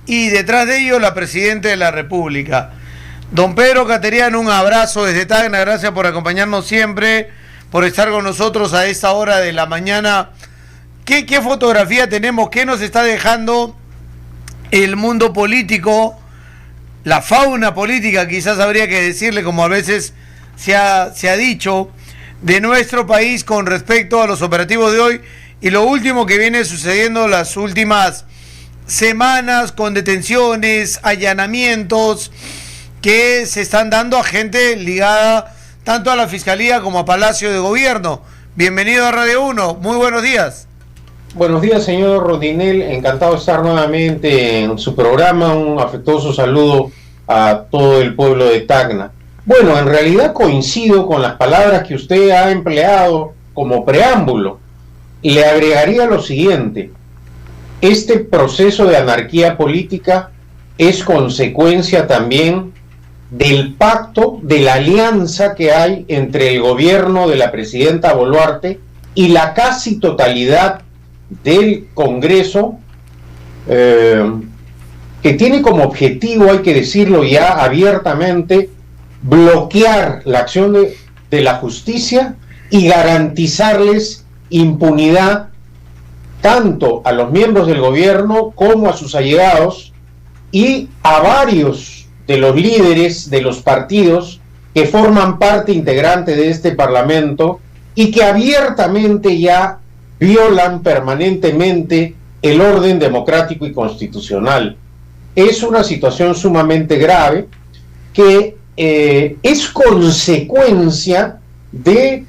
y detrás de ellos la Presidenta de la República. Don Pedro Cateriano, un abrazo desde Tacna, gracias por acompañarnos siempre, por estar con nosotros a esta hora de la mañana. ¿Qué fotografía tenemos? ¿Qué nos está dejando el mundo político, la fauna política, quizás habría que decirle, como a veces se ha dicho, de nuestro país con respecto a los operativos de hoy y lo último que viene sucediendo las últimas semanas con detenciones, allanamientos que se están dando a gente ligada tanto a la Fiscalía como a Palacio de Gobierno? Bienvenido a Radio 1, muy buenos días. Buenos días, señor Rondinel, encantado de estar nuevamente en su programa. Un afectuoso saludo a todo el pueblo de Tacna. Bueno, en realidad coincido con las palabras que usted ha empleado como preámbulo. Le agregaría lo siguiente: este proceso de anarquía política es consecuencia también del pacto, de la alianza que hay entre el gobierno de la presidenta Boluarte y la casi totalidad del Congreso, que tiene como objetivo, hay que decirlo ya abiertamente, bloquear la acción de la justicia y garantizarles impunidad tanto a los miembros del gobierno como a sus allegados y a varios de los líderes de los partidos que forman parte integrante de este Parlamento y que abiertamente ya violan permanentemente el orden democrático y constitucional. Es una situación sumamente grave que es consecuencia de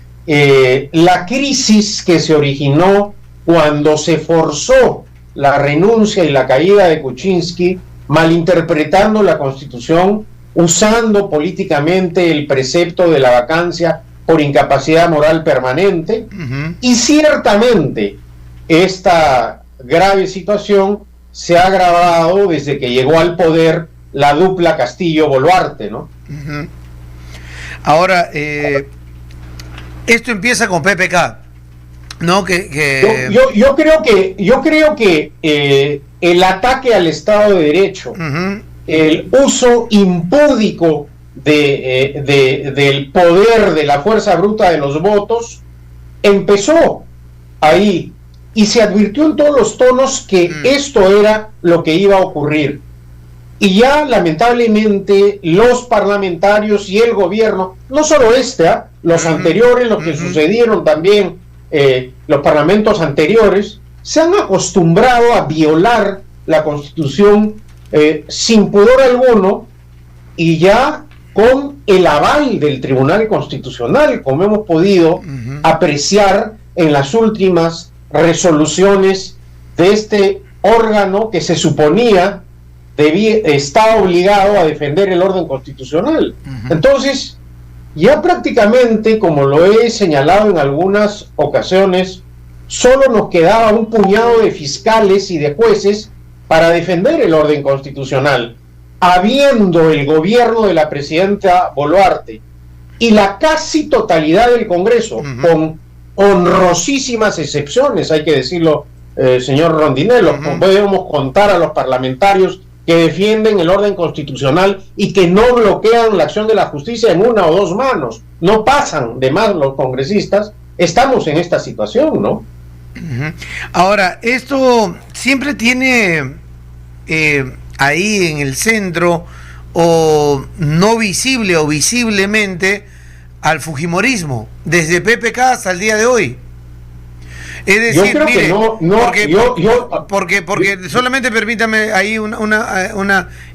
la crisis que se originó cuando se forzó la renuncia y la caída de Kuczynski, malinterpretando la Constitución, usando políticamente el precepto de la vacancia por incapacidad moral permanente. Y ciertamente esta grave situación se ha agravado desde que llegó al poder la dupla Castillo-Boluarte, ¿no? Ahora, esto empieza con PPK, ¿no? Yo creo que el ataque al Estado de Derecho, el uso impúdico del poder de la fuerza bruta de los votos, empezó ahí y se advirtió en todos los tonos que esto era lo que iba a ocurrir. Y ya lamentablemente los parlamentarios y el gobierno, no solo los anteriores, los que sucedieron también, los parlamentos anteriores, se han acostumbrado a violar la Constitución sin pudor alguno y ya con el aval del Tribunal Constitucional, como hemos podido apreciar en las últimas resoluciones de este órgano que se suponía está obligado a defender el orden constitucional. Entonces, ya prácticamente, como lo he señalado en algunas ocasiones, solo nos quedaba un puñado de fiscales y de jueces para defender el orden constitucional, habiendo el gobierno de la presidenta Boluarte y la casi totalidad del Congreso, con honrosísimas excepciones, hay que decirlo, señor Rondinello, podemos contar a los parlamentarios que defienden el orden constitucional y que no bloquean la acción de la justicia en una o dos manos, no pasan de más los congresistas. Estamos en esta situación, ¿no? Ahora, esto siempre tiene ahí en el centro, o no visible o visiblemente, al fujimorismo, desde PPK hasta el día de hoy. Es decir, yo creo mire, que porque solamente permítame ahí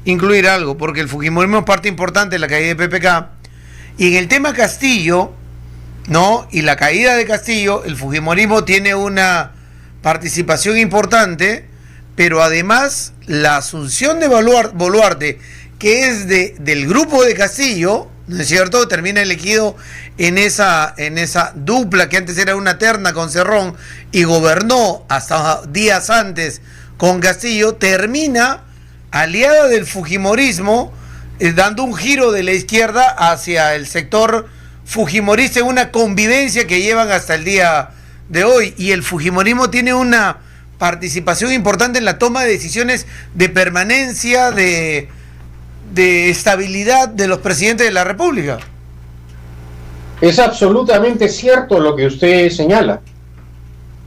incluir algo, porque el fujimorismo es parte importante de la caída de PPK, y en el tema Castillo, ¿no? Y la caída de Castillo, el fujimorismo tiene una participación importante, pero además la asunción de Boluarte, que es del grupo de Castillo, ¿no es cierto?, termina elegido en esa dupla que antes era una terna con Cerrón y gobernó hasta días antes con Castillo, termina aliada del fujimorismo, dando un giro de la izquierda hacia el sector fujimorista en una convivencia que llevan hasta el día de hoy. Y el fujimorismo tiene una participación importante en la toma de decisiones de permanencia, de estabilidad de los presidentes de la República. Es absolutamente cierto lo que usted señala.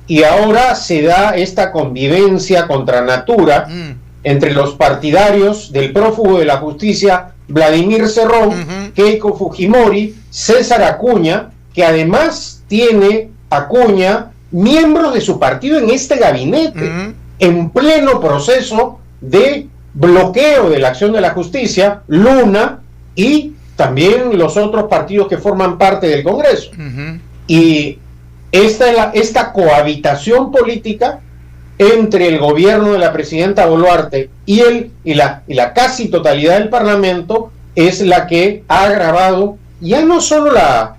Y ahora se da esta convivencia contra natura entre los partidarios del prófugo de la justicia Vladimir Cerrón, Keiko Fujimori, César Acuña, que además tiene Acuña miembros de su partido en este gabinete, en pleno proceso de bloqueo de la acción de la justicia, Luna y también los otros partidos que forman parte del Congreso. Y esta cohabitación política entre el gobierno de la presidenta Boluarte y la casi totalidad del Parlamento es la que ha agravado ya no solo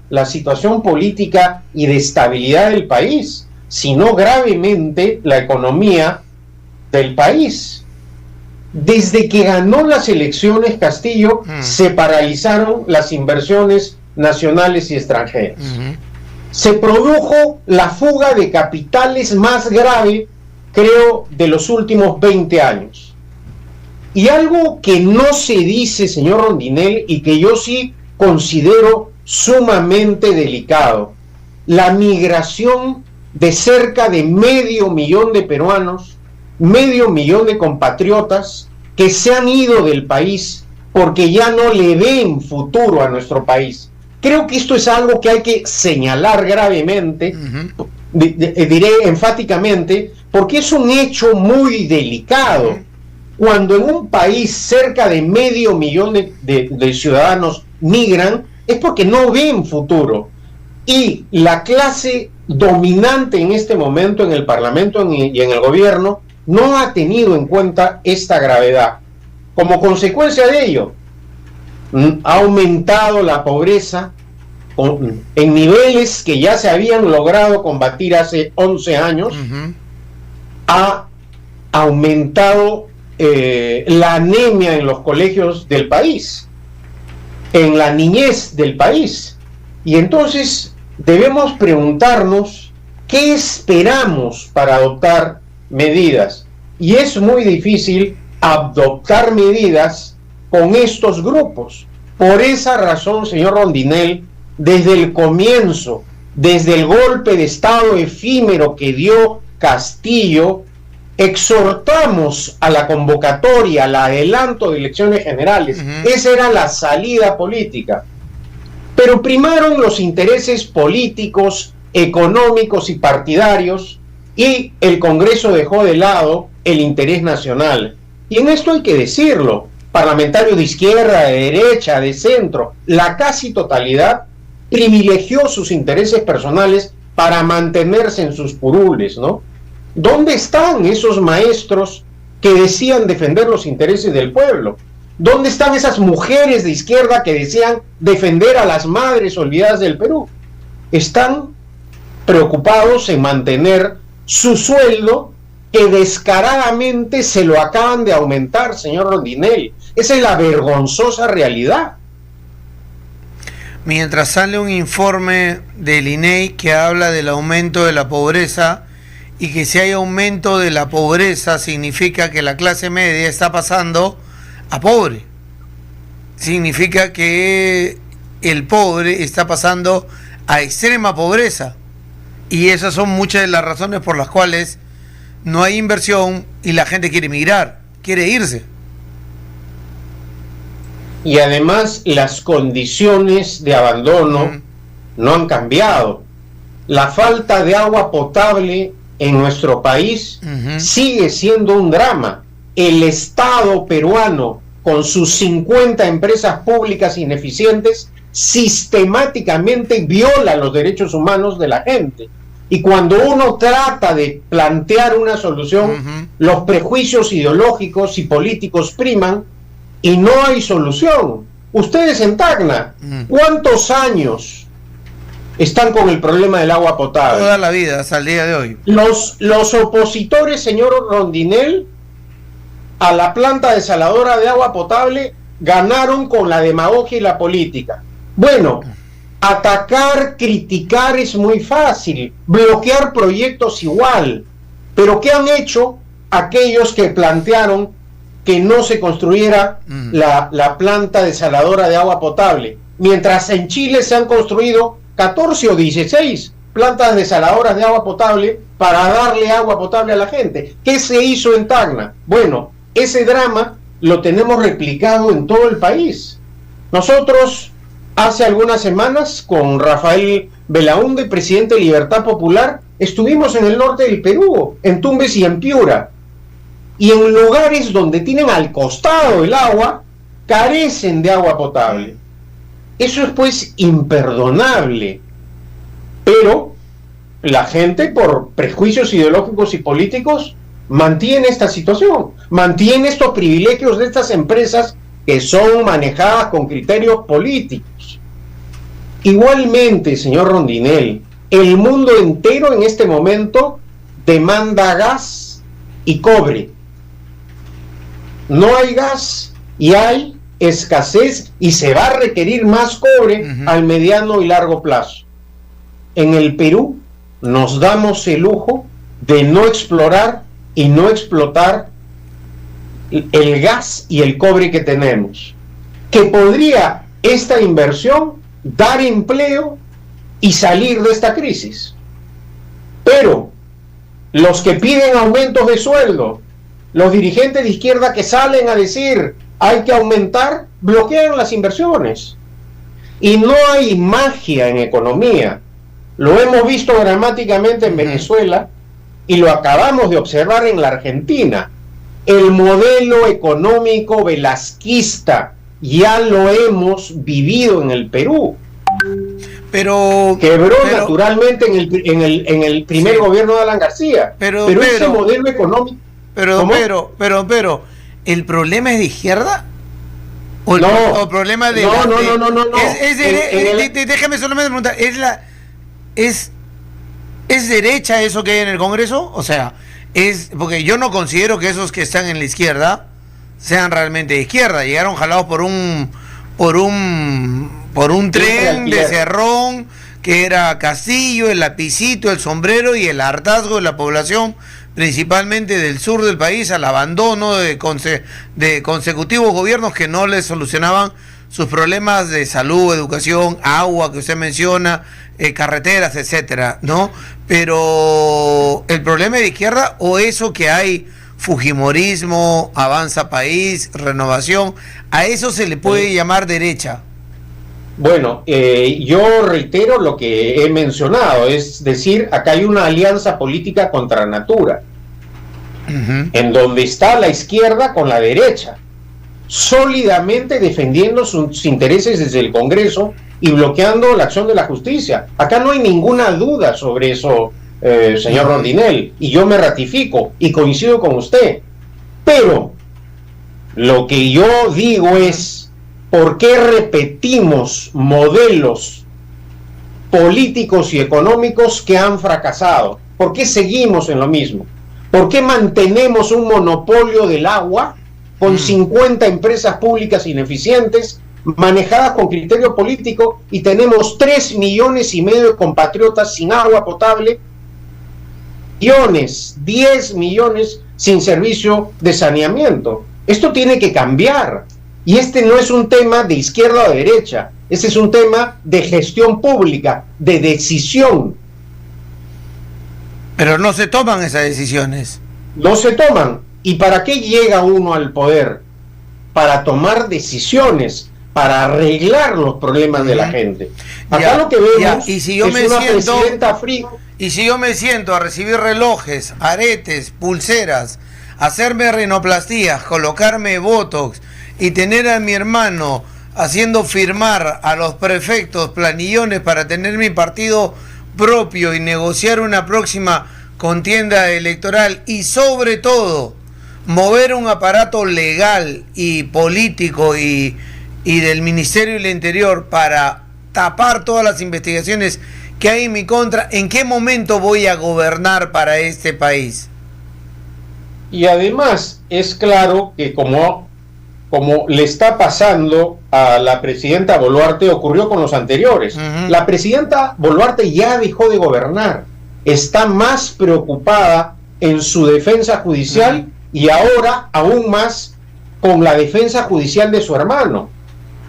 la situación política y de estabilidad del país, sino gravemente la economía del país. Desde que ganó las elecciones Castillo, se paralizaron las inversiones nacionales y extranjeras. Se produjo la fuga de capitales más grave, creo, de los últimos 20 años. Y algo que no se dice, señor Rondinel, y que yo sí considero sumamente delicado: la migración de cerca de 500,000 de peruanos, 500,000 de compatriotas que se han ido del país porque ya no le ven futuro a nuestro país. Creo que esto es algo que hay que señalar gravemente, diré enfáticamente, porque es un hecho muy delicado. Cuando en un país cerca de 500,000 de ciudadanos migran, es porque no ven futuro. Y la clase dominante en este momento en el Parlamento y en el gobierno no ha tenido en cuenta esta gravedad. Como consecuencia de ello, ha aumentado la pobreza en niveles que ya se habían logrado combatir hace 11 años. Ha aumentado la anemia en los colegios del país, en la niñez del país. Y entonces debemos preguntarnos qué esperamos para adoptar medidas. Y es muy difícil adoptar medidas con estos grupos. Por esa razón, señor Rondinel, desde el comienzo, desde el golpe de Estado efímero que dio Castillo, exhortamos a la convocatoria, al adelanto de elecciones generales. Esa era la salida política. Pero primaron los intereses políticos, económicos y partidarios, y el Congreso dejó de lado el interés nacional. Y en esto hay que decirlo: parlamentarios de izquierda, de derecha, de centro, la casi totalidad privilegió sus intereses personales para mantenerse en sus curules, ¿no? ¿Dónde están esos maestros que decían defender los intereses del pueblo? ¿Dónde están esas mujeres de izquierda que decían defender a las madres olvidadas del Perú? Están preocupados en mantener su sueldo, que descaradamente se lo acaban de aumentar, señor Rondinel. Esa es la vergonzosa realidad. Mientras sale un informe del INEI que habla del aumento de la pobreza, y que si hay aumento de la pobreza significa que la clase media está pasando a pobre. Significa que el pobre está pasando a extrema pobreza. Y esas son muchas de las razones por las cuales no hay inversión y la gente quiere emigrar, quiere irse. Y además las condiciones de abandono no han cambiado. La falta de agua potable en nuestro país sigue siendo un drama. El Estado peruano, con sus 50 empresas públicas ineficientes, sistemáticamente viola los derechos humanos de la gente. Y cuando uno trata de plantear una solución, los prejuicios ideológicos y políticos priman y no hay solución. Ustedes en Tacna, ¿cuántos años están con el problema del agua potable? Toda la vida, hasta el día de hoy. Los opositores, señor Rondinel, a la planta desaladora de agua potable ganaron con la demagogia y la política. Bueno, atacar, criticar es muy fácil, bloquear proyectos igual, Pero ¿qué han hecho aquellos que plantearon que no se construyera la planta desaladora de agua potable? Mientras en Chile se han construido 14 o 16 plantas desaladoras de agua potable para darle agua potable a la gente. ¿Qué se hizo en Tacna? Bueno, ese drama lo tenemos replicado en todo el país. Nosotros, hace algunas semanas, con Rafael Belaúnde, presidente de Libertad Popular, estuvimos en el norte del Perú, en Tumbes y en Piura, y en lugares donde tienen al costado el agua, carecen de agua potable. Eso es pues imperdonable, pero la gente, por prejuicios ideológicos y políticos, mantiene esta situación, mantiene estos privilegios de estas empresas que son manejadas con criterios políticos. Igualmente, señor Rondinel, el mundo entero en este momento demanda gas y cobre. No hay gas y hay escasez y se va a requerir más cobre al mediano y largo plazo. En el Perú nos damos el lujo de no explorar y no explotar el gas y el cobre que tenemos, que podría esta inversión dar empleo y salir de esta crisis. Pero los que piden aumentos de sueldo, los dirigentes de izquierda que salen a decir hay que aumentar, bloquean las inversiones. Y no hay magia en economía. Lo hemos visto dramáticamente en Venezuela y lo acabamos de observar en la Argentina. El modelo económico velasquista ya lo hemos vivido en el Perú. Pero quebró naturalmente en el primer gobierno de Alan García. Pero ese modelo económico. Pero ¿el problema es de izquierda? ¿O el problema de no. Déjame solamente preguntar, ¿es derecha eso que hay en el Congreso? O sea, porque yo no considero que esos que están en la izquierda sean realmente de izquierda. Llegaron jalados por un tren de Cerrón, que era Castillo, el lapicito, el sombrero y el hartazgo de la población, principalmente del sur del país, al abandono de consecutivos gobiernos que no les solucionaban sus problemas de salud, educación, agua que usted menciona, carreteras, etcétera, ¿no? Pero ¿el problema es de izquierda o eso que hay fujimorismo, Avanza País, Renovación, a eso se le puede llamar derecha? Bueno, yo reitero lo que he mencionado, es decir, acá hay una alianza política contra natura, en donde está la izquierda con la derecha, sólidamente defendiendo sus intereses desde el Congreso y bloqueando la acción de la justicia. Acá no hay ninguna duda sobre eso, señor Rondinel, y yo me ratifico y coincido con usted. Pero lo que yo digo es, ¿por qué repetimos modelos políticos y económicos que han fracasado? ¿Por qué seguimos en lo mismo? ¿Por qué mantenemos un monopolio del agua con 50 empresas públicas ineficientes, manejadas con criterio político, y tenemos 3,5 millones de compatriotas sin agua potable, 10 millones sin servicio de saneamiento? Esto tiene que cambiar. Y este no es un tema de izquierda o de derecha, este es un tema de gestión pública, de decisión. Pero no se toman esas decisiones. No se toman. ¿Y para qué llega uno al poder? Para tomar decisiones, para arreglar los problemas de la gente. Acá lo que vemos es una presidenta fría. Y si yo me siento a recibir relojes, aretes, pulseras, hacerme rinoplastías, colocarme botox y tener a mi hermano haciendo firmar a los prefectos planillones para tener mi partido propio y negociar una próxima contienda electoral, y sobre todo mover un aparato legal y político y del Ministerio del Interior para tapar todas las investigaciones que hay en mi contra, ¿en qué momento voy a gobernar para este país? Y además es claro que como le está pasando a la presidenta Boluarte, ocurrió con los anteriores. La presidenta Boluarte ya dejó de gobernar, está más preocupada en su defensa judicial y ahora aún más con la defensa judicial de su hermano,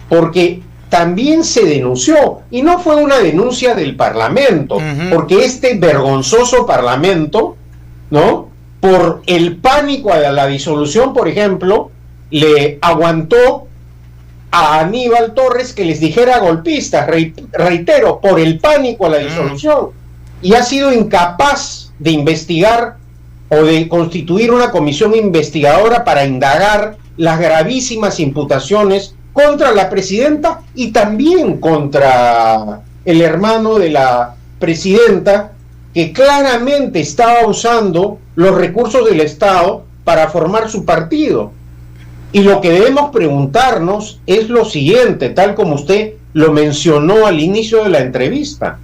porque también se denunció, y no fue una denuncia del Parlamento, porque este vergonzoso Parlamento, ¿no?, por el pánico a la disolución, por ejemplo, le aguantó a Aníbal Torres que les dijera golpistas, reitero, por el pánico a la disolución, y ha sido incapaz de investigar o de constituir una comisión investigadora para indagar las gravísimas imputaciones contra la presidenta y también contra el hermano de la presidenta, que claramente estaba usando los recursos del Estado para formar su partido. Y lo que debemos preguntarnos es lo siguiente, tal como usted lo mencionó al inicio de la entrevista.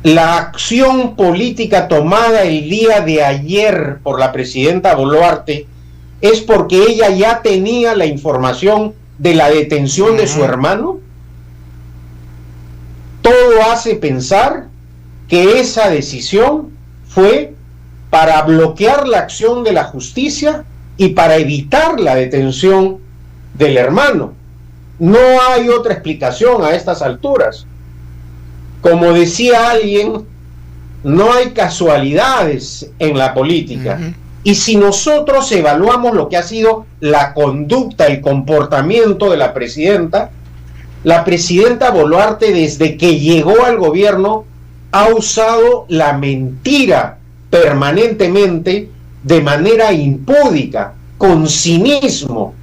La acción política tomada el día de ayer por la presidenta Boluarte es porque ella ya tenía la información de la detención de su hermano. Todo hace pensar que esa decisión fue para bloquear la acción de la justicia y para evitar la detención del hermano. No hay otra explicación a estas alturas. Como decía alguien, no hay casualidades en la política. Y si nosotros evaluamos lo que ha sido la conducta, el comportamiento de la presidenta Boluarte desde que llegó al gobierno ha usado la mentira permanentemente, de manera impúdica, con cinismo,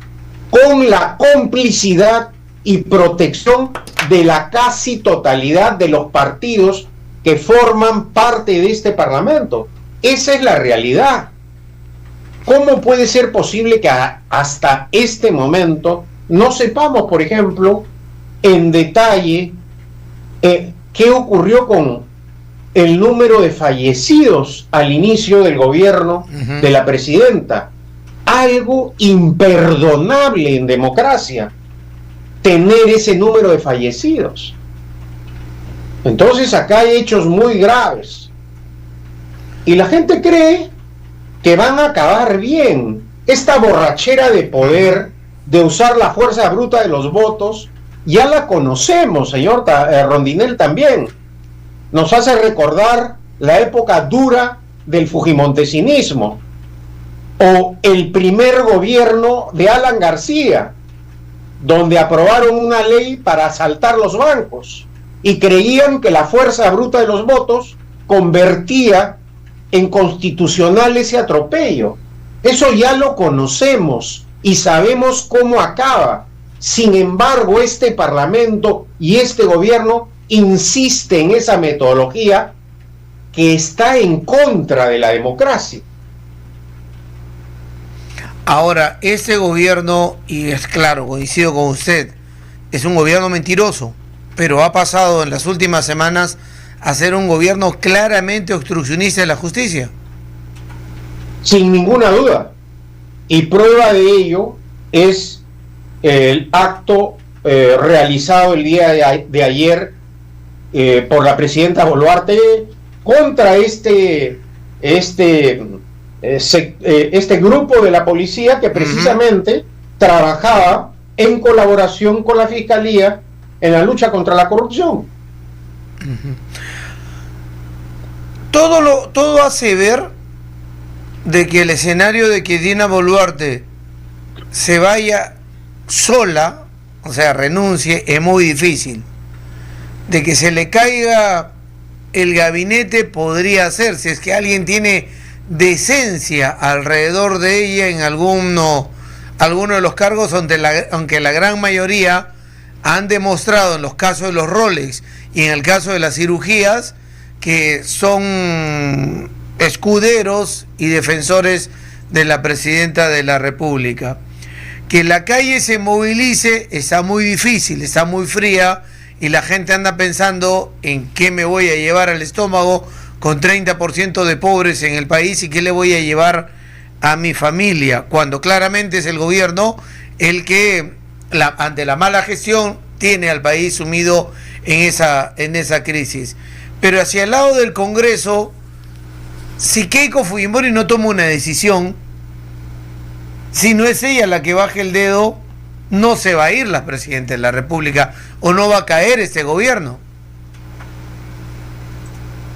con la complicidad y protección de la casi totalidad de los partidos que forman parte de este Parlamento. Esa es la realidad. ¿Cómo puede ser posible que hasta este momento no sepamos, por ejemplo, en detalle qué ocurrió con el número de fallecidos al inicio del gobierno de la presidenta? Algo imperdonable en democracia, tener ese número de fallecidos. Entonces acá hay hechos muy graves. Y la gente cree que van a acabar bien. Esta borrachera de poder, de usar la fuerza bruta de los votos, ya la conocemos, señor Rondinel, también. Nos hace recordar la época dura del fujimontesinismo o el primer gobierno de Alan García, donde aprobaron una ley para asaltar los bancos y creían que la fuerza bruta de los votos convertía en constitucional ese atropello. Eso ya lo conocemos y sabemos cómo acaba. Sin embargo, este Parlamento y este gobierno insiste en esa metodología que está en contra de la democracia. Ahora, ese gobierno, y es claro, coincido con usted, es un gobierno mentiroso, pero ha pasado en las últimas semanas a ser un gobierno claramente obstruccionista de la justicia. Sin ninguna duda. Y prueba de ello es el acto realizado el día de ayer por la presidenta Boluarte contra este grupo de la policía que precisamente trabajaba en colaboración con la Fiscalía en la lucha contra la corrupción. Todo hace ver de que el escenario de que Dina Boluarte se vaya sola, o sea, renuncie, es muy difícil. De que se le caiga el gabinete podría ser, si es que alguien tiene decencia alrededor de ella en alguno de los cargos, aunque la gran mayoría han demostrado en los casos de los Rolex y en el caso de las cirugías que son escuderos y defensores de la presidenta de la República. Que la calle se movilice está muy difícil, está muy fría, y la gente anda pensando en qué me voy a llevar al estómago con 30% de pobres en el país y qué le voy a llevar a mi familia, cuando claramente es el gobierno el que ante la mala gestión tiene al país sumido en esa crisis. Pero hacia el lado del Congreso si Keiko Fujimori no toma una decisión, si no es ella la que baje el dedo, no se va a ir la presidenta de la República o no va a caer este gobierno.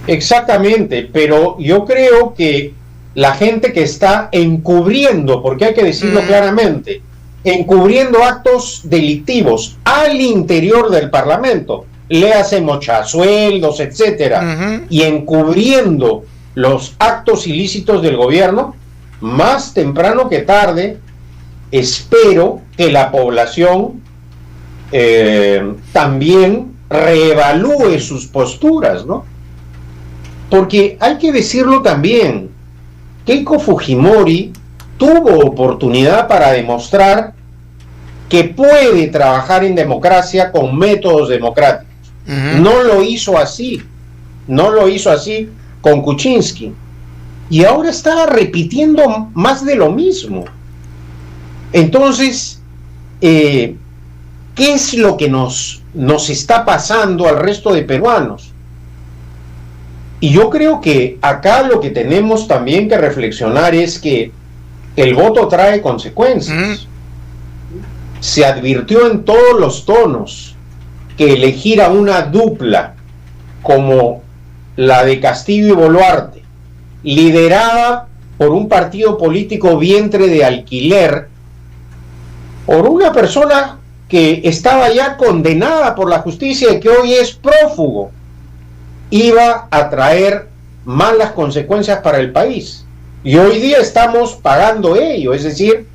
Exactamente, pero yo creo que la gente que está encubriendo, porque hay que decirlo claramente, encubriendo actos delictivos al interior del Parlamento, léase mochasueldos, etcétera, y encubriendo los actos ilícitos del gobierno, más temprano que tarde, espero que la población también reevalúe sus posturas, ¿no? Porque hay que decirlo también, Keiko Fujimori tuvo oportunidad para demostrar que puede trabajar en democracia con métodos democráticos. No lo hizo así con Kuczynski. Y ahora está repitiendo más de lo mismo. Entonces, ¿qué es lo que nos está pasando al resto de peruanos? Y yo creo que acá lo que tenemos también que reflexionar es que el voto trae consecuencias. Se advirtió en todos los tonos que elegir a una dupla como la de Castillo y Boluarte, liderada por un partido político vientre de alquiler, por una persona que estaba ya condenada por la justicia y que hoy es prófugo, iba a traer malas consecuencias para el país. Y hoy día estamos pagando ello, es decir,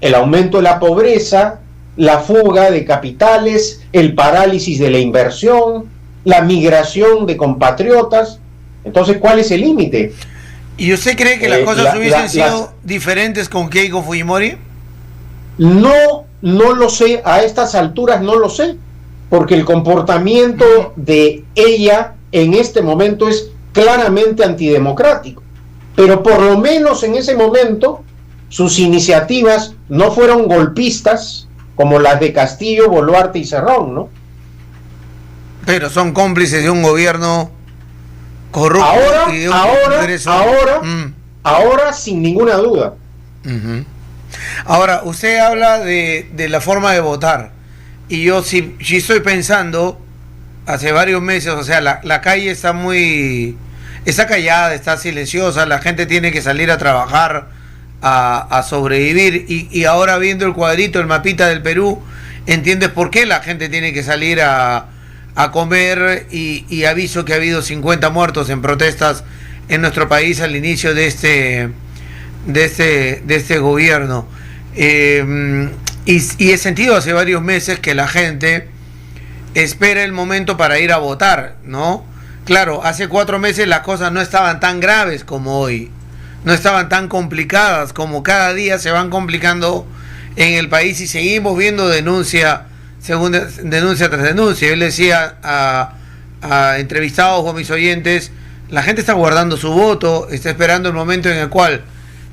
el aumento de la pobreza, la fuga de capitales, el parálisis de la inversión, la migración de compatriotas. Entonces, ¿cuál es el límite? ¿Y usted cree que las cosas hubiesen sido diferentes con Keiko Fujimori? No lo sé, a estas alturas no lo sé, porque el comportamiento de ella en este momento es claramente antidemocrático, pero por lo menos en ese momento sus iniciativas no fueron golpistas como las de Castillo, Boluarte y Cerrón, ¿no? Pero son cómplices de un gobierno corrupto. Ahora sin ninguna duda. Ahora, usted habla de la forma de votar, y yo sí estoy pensando, hace varios meses, o sea, la calle está callada, está silenciosa, la gente tiene que salir a trabajar, a sobrevivir, y ahora viendo el cuadrito, el mapita del Perú, entiendes por qué la gente tiene que salir a comer, y aviso que ha habido 50 muertos en protestas en nuestro país al inicio de este gobierno. Y he sentido hace varios meses que la gente espera el momento para ir a votar, ¿no? Claro, hace 4 meses las cosas no estaban tan graves como hoy, no estaban tan complicadas como cada día se van complicando en el país, y seguimos viendo denuncia tras denuncia. Yo le decía a entrevistados o a mis oyentes, la gente está guardando su voto, está esperando el momento en el cual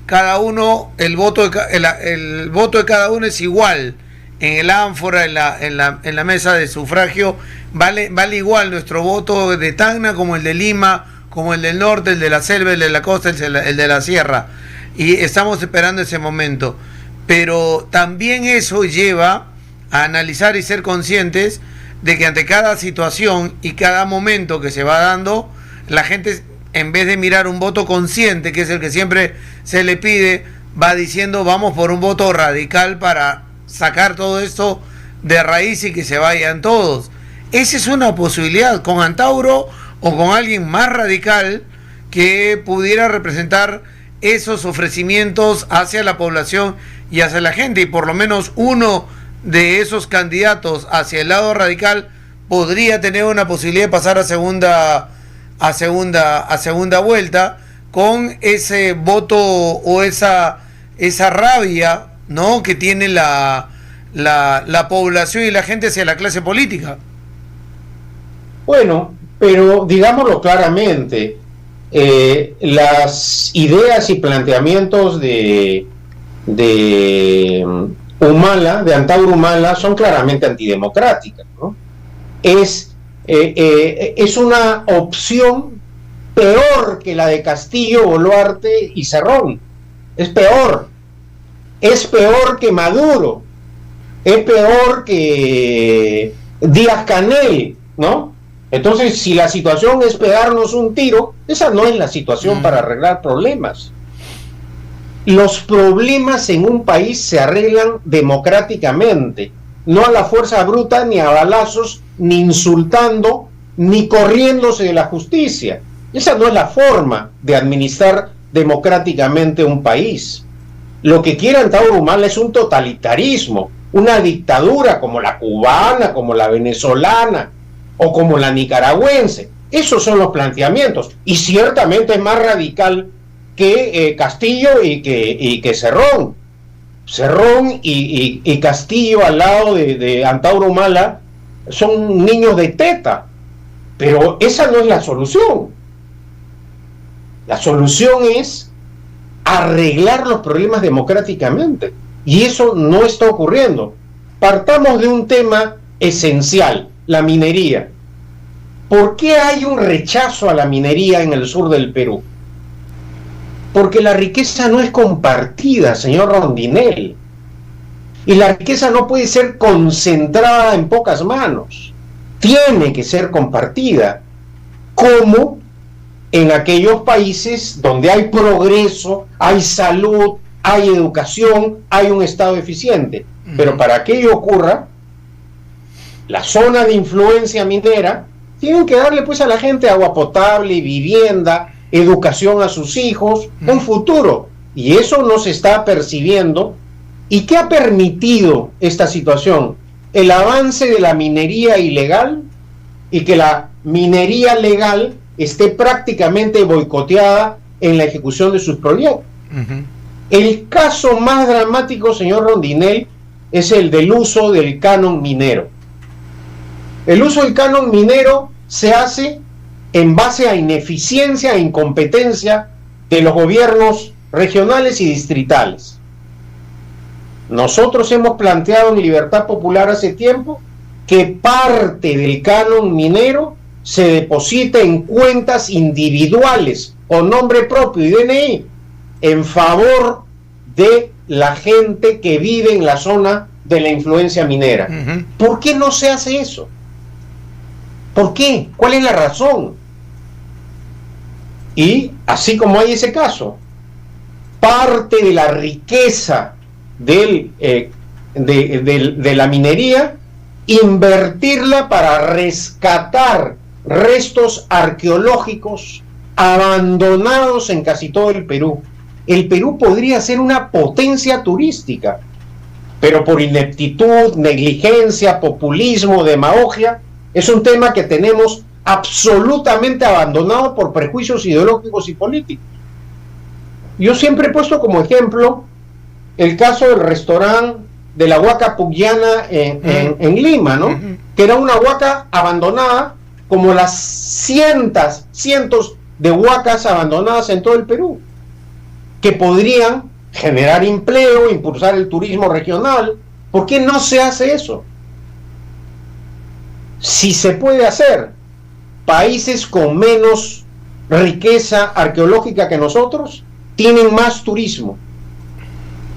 cada uno, el voto de cada uno es igual en el ánfora, en la mesa de sufragio, vale igual nuestro voto de Tacna como el de Lima, como el del norte, el de la selva, el de la costa, el de la sierra, y estamos esperando ese momento. Pero también eso lleva a analizar y ser conscientes de que ante cada situación y cada momento que se va dando, la gente, en vez de mirar un voto consciente, que es el que siempre se le pide, va diciendo vamos por un voto radical para sacar todo esto de raíz y que se vayan todos. Esa es una posibilidad, con Antauro o con alguien más radical que pudiera representar esos ofrecimientos hacia la población y hacia la gente, y por lo menos uno de esos candidatos hacia el lado radical podría tener una posibilidad de pasar a segunda vuelta con ese voto o esa rabia, ¿no?, que tiene la población y la gente hacia la clase política. Bueno, pero digámoslo claramente, las ideas y planteamientos de Humala, de Antauro Humala, son claramente antidemocráticas, ¿no? Es una opción peor que la de Castillo, Boluarte y Cerrón. Es peor. Es peor que Maduro. Es peor que Díaz-Canel, ¿no? Entonces, si la situación es pegarnos un tiro, esa no es la situación para arreglar problemas. Los problemas en un país se arreglan democráticamente, no a la fuerza bruta, ni a balazos, ni insultando, ni corriéndose de la justicia. Esa no es la forma de administrar democráticamente un país. Lo que quiere Antauro Humala es un totalitarismo, una dictadura como la cubana, como la venezolana o como la nicaragüense. Esos son los planteamientos, y ciertamente es más radical que Castillo y que Cerrón. Cerrón y Castillo al lado de Antauro Humala son niños de teta, pero esa no es la solución. La solución es arreglar los problemas democráticamente, y eso no está ocurriendo. Partamos de un tema esencial, la minería. ¿Por qué hay un rechazo a la minería en el sur del Perú? Porque la riqueza no es compartida, señor Rondinelli, y la riqueza no puede ser concentrada en pocas manos, tiene que ser compartida, como en aquellos países donde hay progreso, hay salud, hay educación, hay un Estado eficiente. Pero para que ello ocurra, la zona de influencia minera tienen que darle pues a la gente agua potable, vivienda, educación a sus hijos, un futuro. Y eso no se está percibiendo. ¿Y qué ha permitido esta situación? El avance de la minería ilegal, y que la minería legal esté prácticamente boicoteada en la ejecución de sus proyectos. El caso más dramático, señor Rondinelli, es el del uso del canon minero. El uso del canon minero se hace en base a ineficiencia e incompetencia de los gobiernos regionales y distritales. Nosotros hemos planteado en Libertad Popular hace tiempo que parte del canon minero se deposite en cuentas individuales con nombre propio y DNI en favor de la gente que vive en la zona de la influencia minera. ¿Por qué no se hace eso? ¿Por qué? ¿Cuál es la razón? Y así como hay ese caso, parte de la riqueza de la minería, invertirla para rescatar restos arqueológicos abandonados en casi todo el Perú. El Perú podría ser una potencia turística, pero por ineptitud, negligencia, populismo, demagogia, es un tema que tenemos absolutamente abandonado por prejuicios ideológicos y políticos. Yo siempre he puesto como ejemplo el caso del restaurante de la Huaca Pugliana en Lima, ¿no? Que era una huaca abandonada, como las cientos de huacas abandonadas en todo el Perú, que podrían generar empleo, impulsar el turismo regional. ¿Por qué no se hace eso? Si se puede hacer, países con menos riqueza arqueológica que nosotros tienen más turismo.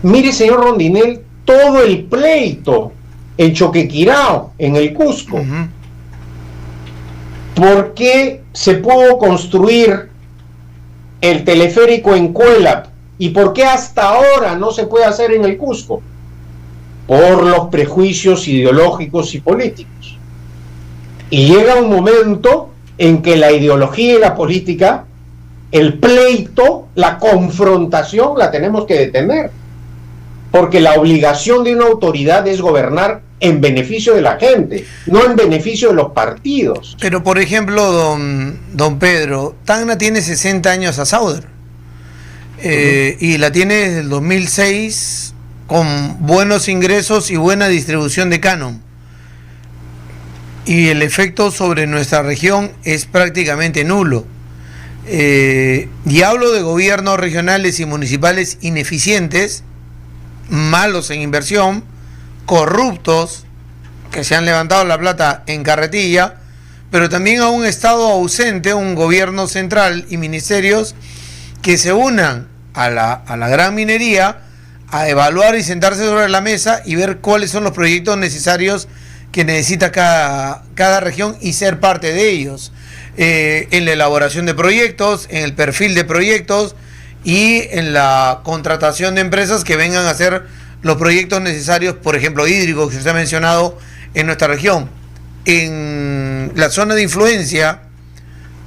Mire, señor Rondinelli, todo el pleito en Choquequirao, en el Cusco. ¿Por qué se pudo construir el teleférico en Cuelap? ¿Y por qué hasta ahora no se puede hacer en el Cusco? Por los prejuicios ideológicos y políticos. Y llega un momento en que la ideología y la política, el pleito, la confrontación, la tenemos que detener. Porque la obligación de una autoridad es gobernar en beneficio de la gente, no en beneficio de los partidos. Pero, por ejemplo, don Pedro, Tacna tiene 60 años a Sauder, y la tiene desde el 2006 con buenos ingresos y buena distribución de canon. Y el efecto sobre nuestra región es prácticamente nulo. Y hablo de gobiernos regionales y municipales ineficientes, malos en inversión, corruptos, que se han levantado la plata en carretilla, pero también a un Estado ausente, un gobierno central y ministerios que se unan a la gran minería a evaluar y sentarse sobre la mesa y ver cuáles son los proyectos necesarios que necesita cada región y ser parte de ellos, en la elaboración de proyectos, en el perfil de proyectos y en la contratación de empresas que vengan a hacer los proyectos necesarios, por ejemplo, hídricos, que se ha mencionado en nuestra región. En la zona de influencia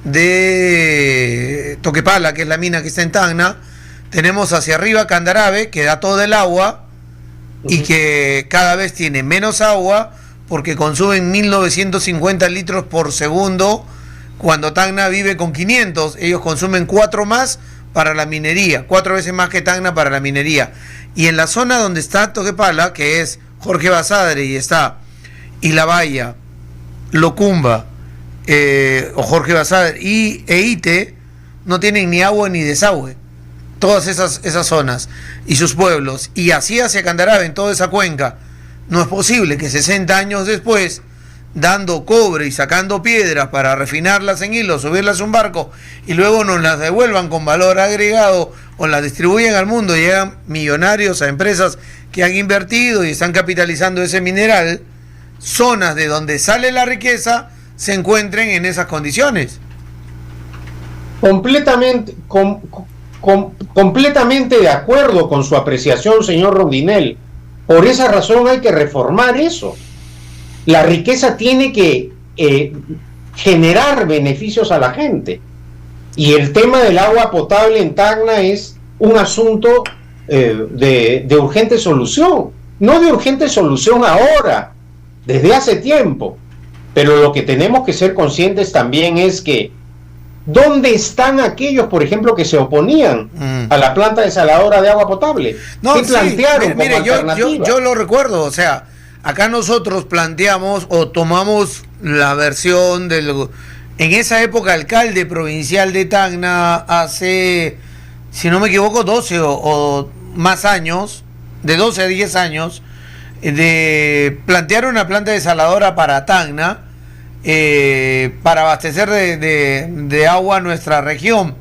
de Toquepala, que es la mina que está en Tacna, tenemos hacia arriba Candarave, que da todo el agua y que cada vez tiene menos agua porque consumen 1950 litros por segundo, cuando Tacna vive con 500. Ellos consumen 4 más para la minería, 4 veces más que Tacna para la minería. Y en la zona donde está Toquepala, que es Jorge Basadre y está Ilabaya, Locumba, o Jorge Basadre y Eite, no tienen ni agua ni desagüe. Todas esas zonas y sus pueblos, y así hacia Candarave, en toda esa cuenca. No es posible que 60 años después, dando cobre y sacando piedras para refinarlas en hilo, subirlas a un barco y luego nos las devuelvan con valor agregado o las distribuyen al mundo, llegan millonarios a empresas que han invertido y están capitalizando ese mineral, zonas de donde sale la riqueza se encuentren en esas condiciones. Completamente de acuerdo con su apreciación, señor Rondinel. Por esa razón hay que reformar eso. La riqueza tiene que generar beneficios a la gente. Y el tema del agua potable en Tacna es un asunto de urgente solución. No de urgente solución ahora, desde hace tiempo. Pero lo que tenemos que ser conscientes también es que ¿dónde están aquellos, por ejemplo, que se oponían a la planta desaladora de agua potable? No, ¿qué plantearon como alternativa? Yo lo recuerdo, o sea, acá nosotros planteamos o tomamos la versión en esa época, alcalde provincial de Tacna, hace, si no me equivoco, 12 o más años, de 12 a 10 años, de plantear una planta desaladora para Tacna, para abastecer de agua a nuestra región,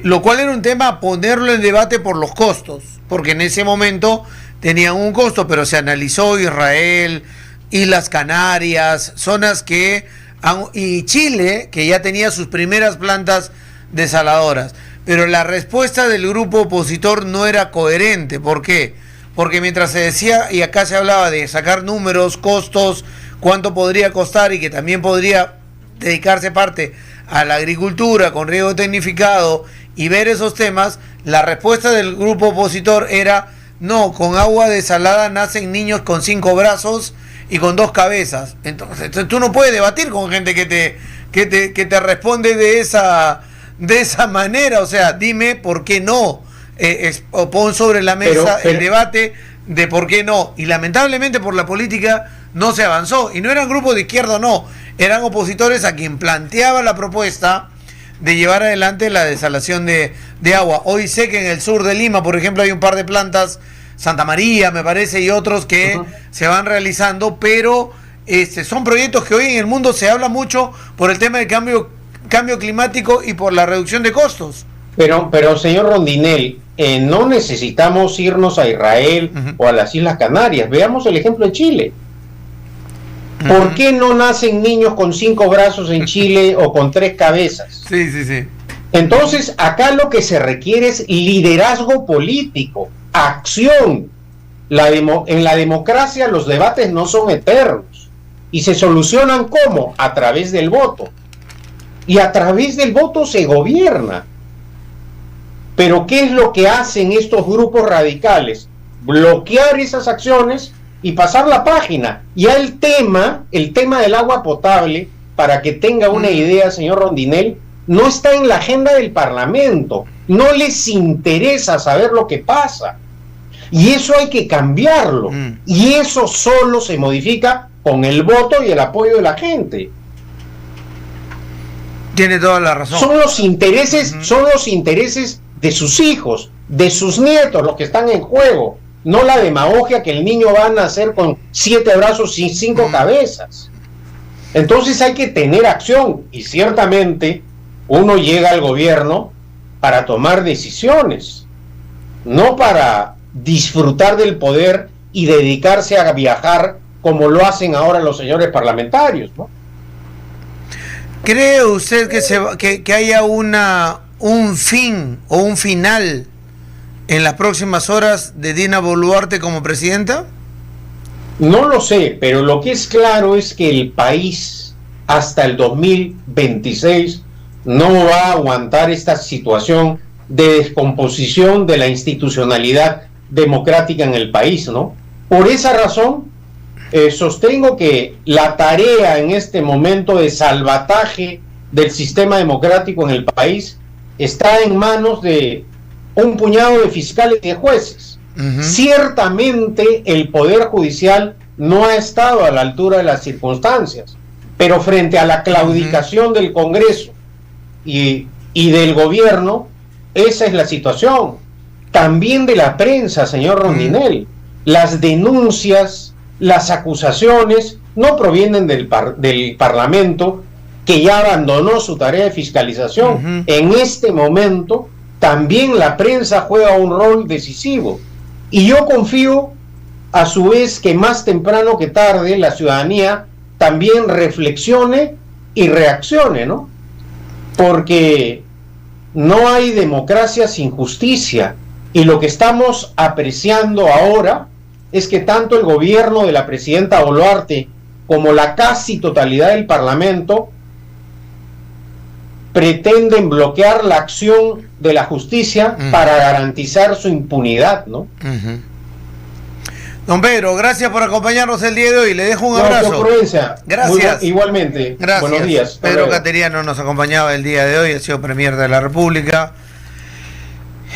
lo cual era un tema a ponerlo en debate por los costos, porque en ese momento tenían un costo, pero se analizó Israel, Islas Canarias, zonas y Chile, que ya tenía sus primeras plantas desaladoras, pero la respuesta del grupo opositor no era coherente. ¿Por qué? Porque mientras se decía, y acá se hablaba de sacar números, costos, cuánto podría costar y que también podría dedicarse parte a la agricultura con riego tecnificado y ver esos temas, la respuesta del grupo opositor era: no, con agua desalada nacen niños con 5 brazos y con 2 cabezas. Entonces tú no puedes debatir con gente que te responde de esa manera. O sea, dime por qué no, o pon sobre la mesa el debate de por qué no. Y lamentablemente por la política no se avanzó, y no eran grupos de izquierda o no, eran opositores a quien planteaba la propuesta de llevar adelante la desalación de agua. Hoy sé que en el sur de Lima, por ejemplo, hay un par de plantas, Santa María me parece, y otros que se van realizando, pero son proyectos que hoy en el mundo se habla mucho por el tema del cambio climático y por la reducción de costos. Pero señor Rondinel, no necesitamos irnos a Israel o a las Islas Canarias. Veamos el ejemplo de Chile. ¿Por qué no nacen niños con 5 brazos en Chile o con 3 cabezas? Sí. Entonces, acá lo que se requiere es liderazgo político, acción. En la democracia los debates no son eternos y se solucionan ¿cómo? A través del voto. Y a través del voto se gobierna. Pero ¿qué es lo que hacen estos grupos radicales? Bloquear esas acciones y pasar la página. Ya el tema del agua potable, para que tenga una idea, señor Rondinel, no está en la agenda del Parlamento. No les interesa saber lo que pasa. Y eso hay que cambiarlo. Y eso solo se modifica con el voto y el apoyo de la gente. Tiene toda la razón. Son los intereses de sus hijos, de sus nietos, los que están en juego. No la demagogia que el niño va a nacer con 7 brazos y 5 cabezas. Entonces hay que tener acción y ciertamente uno llega al gobierno para tomar decisiones, no para disfrutar del poder y dedicarse a viajar como lo hacen ahora los señores parlamentarios, ¿no? ¿Cree usted que haya un fin o un final en las próximas horas de Dina Boluarte como presidenta? No lo sé, pero lo que es claro es que el país hasta el 2026 no va a aguantar esta situación de descomposición de la institucionalidad democrática en el país, ¿no? Por esa razón, sostengo que la tarea en este momento de salvataje del sistema democrático en el país está en manos de un puñado de fiscales y de jueces. Ciertamente el Poder Judicial no ha estado a la altura de las circunstancias, pero frente a la claudicación del Congreso y del gobierno, esa es la situación. También de la prensa, señor Rondinelli. Las denuncias, las acusaciones no provienen del Parlamento, que ya abandonó su tarea de fiscalización. En este momento también la prensa juega un rol decisivo. Y yo confío, a su vez, que más temprano que tarde la ciudadanía también reflexione y reaccione, ¿no? Porque no hay democracia sin justicia. Y lo que estamos apreciando ahora es que tanto el gobierno de la presidenta Boluarte como la casi totalidad del Parlamento pretenden bloquear la acción de la justicia para garantizar su impunidad, ¿no? Don Pedro, gracias por acompañarnos el día de hoy. Le dejo un abrazo. Gracias. Igualmente. Gracias. Buenos días. Pedro Cateriano nos acompañaba el día de hoy, ha sido Premier de la República.